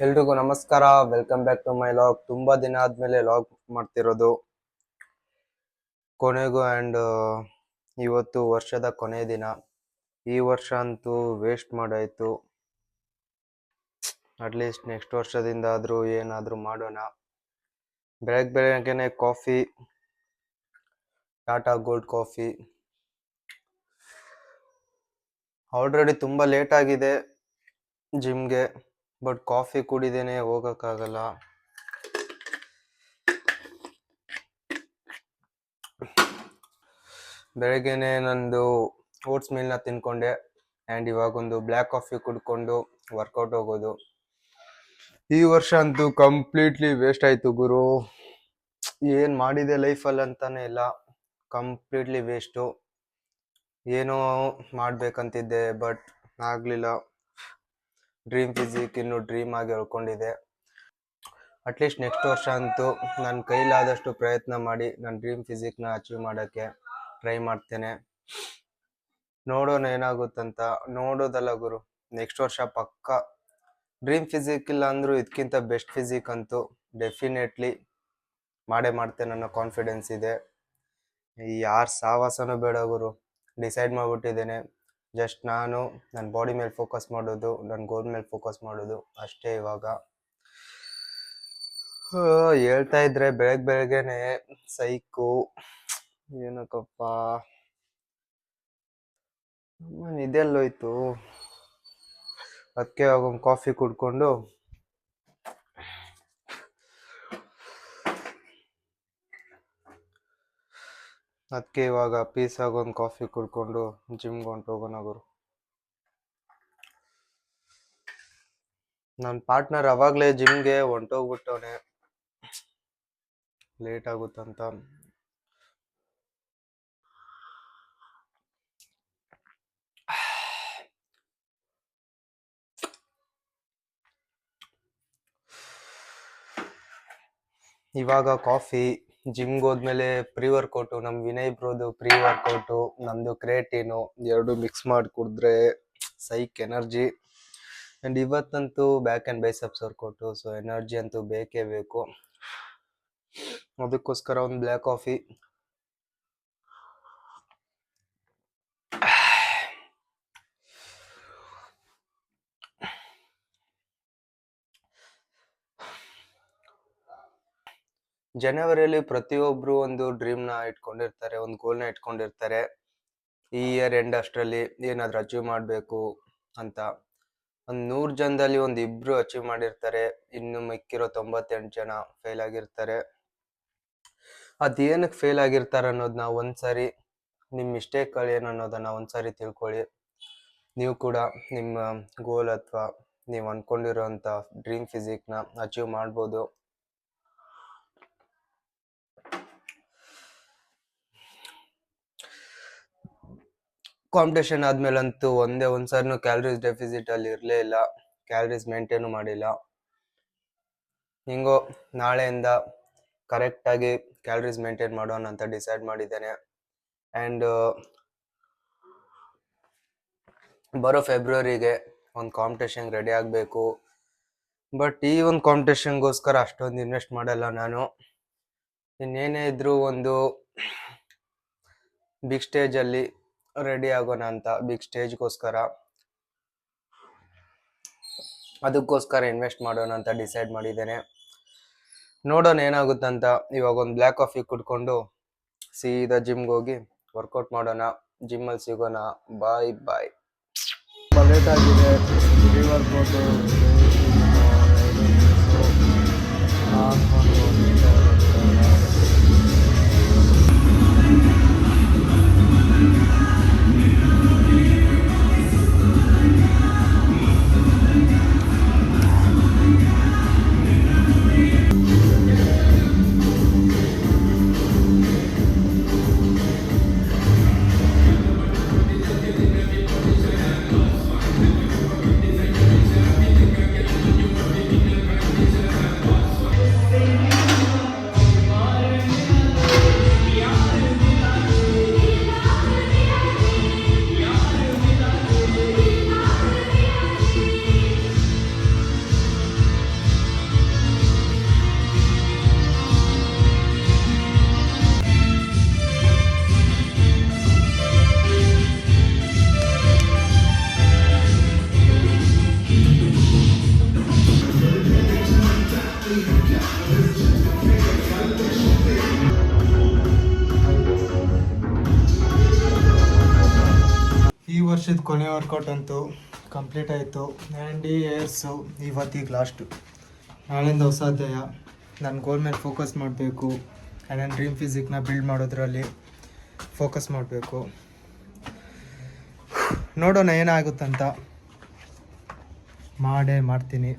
ಎಲ್ರಿಗೂ ನಮಸ್ಕಾರ. Welcome back to my vlog. ತುಂಬಾ ದಿನ ಆದ್ಮೇಲೆ ಲಾಗ್ ಮಾಡ್ತಿರೋದು ಕೊನೆಗೂ. ಇವತ್ತು ವರ್ಷದ ಕೊನೆ ದಿನ. ಈ ವರ್ಷ ಅಂತೂ ವೇಸ್ಟ್ ಮಾಡಾಯ್ತು. ಅಟ್ಲೀಸ್ಟ್ ನೆಕ್ಸ್ಟ್ ವರ್ಷದಿಂದ ಆದ್ರೂ ಏನಾದ್ರೂ ಮಾಡೋಣ. ಬೆಳಗ್ಗೆನೆ coffee, Tata gold coffee. Already ತುಂಬಾ ಲೇಟ್ ಆಗಿದೆ ಜಿಮ್ಗೆ, ಬಟ್ ಕಾಫಿ ಕುಡಿದೇನೆ ಹೋಗಕ್ಕಾಗಲ್ಲ. ಬೆಳಗ್ಗೆನೆ ನಂದು ಓಟ್ಸ್ ಮೀಲ್ನ ತಿನ್ಕೊಂಡೆ ಆ್ಯಂಡ್ ಇವಾಗೊಂದು ಬ್ಲ್ಯಾಕ್ ಕಾಫಿ ಕುಡ್ಕೊಂಡು ವರ್ಕೌಟ್ ಹೋಗೋದು. ಈ ವರ್ಷ ಅಂತೂ ಕಂಪ್ಲೀಟ್ಲಿ ವೇಸ್ಟ್ ಆಯ್ತು ಗುರು. ಏನ್ ಮಾಡಿದೆ ಲೈಫಲ್ಲಿ ಅಂತಾನೆ ಇಲ್ಲ, ಕಂಪ್ಲೀಟ್ಲಿ ವೇಸ್ಟು. ಏನೋ ಮಾಡ್ಬೇಕಂತಿದ್ದೆ ಬಟ್ ಆಗ್ಲಿಲ್ಲ. ಡ್ರೀಮ್ ಫಿಸಿಕ್ ಇನ್ನು ಡ್ರೀಮ್ ಆಗಿ ಉಳ್ಕೊಂಡಿದೆ. ಅಟ್ಲೀಸ್ಟ್ ನೆಕ್ಸ್ಟ್ ವರ್ಷ ಅಂತೂ ನನ್ನ ಕೈಲಾದಷ್ಟು ಪ್ರಯತ್ನ ಮಾಡಿ ನನ್ನ ಡ್ರೀಮ್ ಫಿಸಿಕ್ನ ಅಚೀವ್ ಮಾಡೋಕ್ಕೆ ಟ್ರೈ ಮಾಡ್ತೇನೆ. ನೋಡೋಣ ಏನಾಗುತ್ತಂತ. ನೋಡೋದಲ್ಲ ಗುರು, ನೆಕ್ಸ್ಟ್ ವರ್ಷ ಪಕ್ಕ ಡ್ರೀಮ್ ಫಿಸಿಕ್ ಇಲ್ಲ ಅಂದರೂ ಇದಕ್ಕಿಂತ ಬೆಸ್ಟ್ ಫಿಸಿಕ್ ಅಂತೂ ಡೆಫಿನೆಟ್ಲಿ ಮಾಡೇ ಮಾಡ್ತೇನೆ ಅನ್ನೋ ಕಾನ್ಫಿಡೆನ್ಸ್ ಇದೆ. ಯಾರ ಸಾವಾಸನೂ ಬೇಡ ಗುರು, ಡಿಸೈಡ್ ಮಾಡಿಬಿಟ್ಟಿದ್ದೇನೆ. ಜಸ್ಟ್ ನಾನು ನನ್ನ ಬಾಡಿ ಮೇಲೆ ಫೋಕಸ್ ಮಾಡೋದು, ನನ್ನ ಗೋಲ್ ಮೇಲೆ ಫೋಕಸ್ ಮಾಡೋದು ಅಷ್ಟೇ ಇವಾಗ. ಹೇಳ್ತಾ ಇದ್ರೆ ಬೆಳಗ್ಗೆನೆ ಸೈಕು. ಏನಕ್ಕಪ್ಪ ಇದೆಲ್ಲೋಯ್ತು. ಅದಕ್ಕೆ ಒಂದು ಕಾಫಿ ಕುಡ್ಕೊಂಡು ಇವಾಗ ಪೀಸ್ ಆಗೊಂದು ಕಾಫಿ ಕುಡ್ಕೊಂಡು ಜಿಮ್ಗೆ ಹೊಂಟೋಗೋಣ ಗುರು. ನನ್ನ ಪಾರ್ಟ್ನರ್ ಅವಾಗಲೇ ಜಿಮ್ಗೆ ಹೊಂಟೋಗ್ಬಿಟ್ಟವನೆ, ಲೇಟ್ ಆಗುತ್ತಂತ. ಇವಾಗ ಕಾಫಿ, ಜಿಮ್ಗೆ ಹೋದ್ಮೇಲೆ ಪ್ರೀ ವರ್ಕೌಟು, ನಮ್ಮ ವಿನಯ್ ಬ್ರೋದು ಪ್ರೀ ವರ್ಕೌಟು, ನಮ್ಮದು ಕ್ರಿಯೇಟಿನು ಎರಡು ಮಿಕ್ಸ್ ಮಾಡಿ ಕುಡಿದ್ರೆ ಸೈಕ್ ಎನರ್ಜಿ. ಆ್ಯಂಡ್ ಇವತ್ತಂತೂ back and biceps workout, so energy ಅಂತೂ ಬೇಕೇ ಬೇಕು. ಅದಕ್ಕೋಸ್ಕರ ಒಂದು ಬ್ಲ್ಯಾಕ್ ಕಾಫಿ. ಜನವರಿಯಲ್ಲಿ ಪ್ರತಿಯೊಬ್ಬರು ಒಂದು ಡ್ರೀಮ್ನ ಇಟ್ಕೊಂಡಿರ್ತಾರೆ, ಒಂದು ಗೋಲ್ನ ಇಟ್ಕೊಂಡಿರ್ತಾರೆ. ಈ ಇಯರ್ ಎಂಡ್ ಅಷ್ಟರಲ್ಲಿ ಏನಾದರೂ ಅಚೀವ್ ಮಾಡಬೇಕು ಅಂತ. ಒಂದು 100 ಜನದಲ್ಲಿ ಒಂದು ಇಬ್ರು ಅಚೀವ್ ಮಾಡಿರ್ತಾರೆ, ಇನ್ನು ಮಿಕ್ಕಿರೋ 98 ಜನ ಫೇಲ್ ಆಗಿರ್ತಾರೆ. ಅದೇನಕ್ಕೆ ಫೇಲ್ ಆಗಿರ್ತಾರೆ ಅನ್ನೋದನ್ನ ಒಂದ್ಸರಿ, ನಿಮ್ಮ ಮಿಸ್ಟೇಕ್ಗಳು ಏನು ಅನ್ನೋದನ್ನ ಒಂದ್ಸರಿ ತಿಳ್ಕೊಳ್ಳಿ. ನೀವು ಕೂಡ ನಿಮ್ಮ ಗೋಲ್ ಅಥವಾ ನೀವು ಅಂದ್ಕೊಂಡಿರೋಂಥ ಡ್ರೀಮ್ ಫಿಸಿಕ್ನ ಅಚೀವ್ ಮಾಡ್ಬೋದು. ಕಾಂಪಿಟೇಷನ್ ಆದ್ಮೇಲಂತೂ ಒಂದ್ಸರಿನೂ ಕ್ಯಾಲರೀಸ್ ಡೆಫಿಸಿಟ್ ಅಲ್ಲಿ ಇರಲೇ ಇಲ್ಲ, ಕ್ಯಾಲರೀಸ್ ಮೇಂಟೈನು ಮಾಡಿಲ್ಲ. ಹಿಂಗೋ ನಾಳೆಯಿಂದ ಕರೆಕ್ಟಾಗಿ ಕ್ಯಾಲರೀಸ್ ಮೇಂಟೈನ್ ಮಾಡೋಣ ಅಂತ ಡಿಸೈಡ್ ಮಾಡಿದ್ದೇನೆ. ಆ್ಯಂಡ್ ಬರೋ ಫೆಬ್ರವರಿಗೆ ಒಂದು ಕಾಂಪಿಟೇಷನ್ಗೆ ರೆಡಿ ಆಗಬೇಕು. ಬಟ್ ಈ ಒಂದು ಕಾಂಪಿಟೇಷನ್ಗೋಸ್ಕರ ಅಷ್ಟೊಂದು ಇನ್ವೆಸ್ಟ್ ಮಾಡಲ್ಲ ನಾನು. ಇನ್ನೇನೇ ಇದ್ರೂ ಒಂದು ಬಿಗ್ ಸ್ಟೇಜಲ್ಲಿ ರೆಡಿ ಆಗೋಣ ಅಂತ, ಬಿಗ್ ಸ್ಟೇಜ್ಗೋಸ್ಕರ, ಅದಕ್ಕೋಸ್ಕರ ಇನ್ವೆಸ್ಟ್ ಮಾಡೋಣ ಅಂತ ಡಿಸೈಡ್ ಮಾಡಿದ್ದೇನೆ. ನೋಡೋಣ ಏನಾಗುತ್ತಂತ. ಇವಾಗ ಒಂದು ಬ್ಲ್ಯಾಕ್ ಕಾಫಿ ಕುಡ್ಕೊಂಡು ಸೀದಾ ಜಿಮ್ಗೆ ಹೋಗಿ ವರ್ಕೌಟ್ ಮಾಡೋಣ. ಜಿಮ್ಮಲ್ಲಿ ಸಿಗೋಣ. ಬಾಯ್ ಬಾಯ್. ಲೇಟ್ ಆಗಿದೆ. ವರ್ಷದ ಕೊನೆ ವರ್ಕೌಟ್ ಅಂತೂ ಕಂಪ್ಲೀಟ್ ಆಯಿತು. ಆ್ಯಂಡ್ ಈ ಇಯರ್ಸು ಇವತ್ತಿಗೆ ಲಾಸ್ಟು. ನಾಳೆಯಿಂದ ಹೊಸ ಅಧ್ಯಾಯ. ನಾನು ಗೋಲ್ ಮೇಲೆ ಫೋಕಸ್ ಮಾಡಬೇಕು. ನನ್ನ ಡ್ರೀಮ್ ಫಿಸಿಕ್ನ ಬಿಲ್ಡ್ ಮಾಡೋದ್ರಲ್ಲಿ ಫೋಕಸ್ ಮಾಡಬೇಕು. ನೋಡೋಣ ಏನಾಗುತ್ತಂತ. ಮಾಡೇ ಮಾಡ್ತೀನಿ.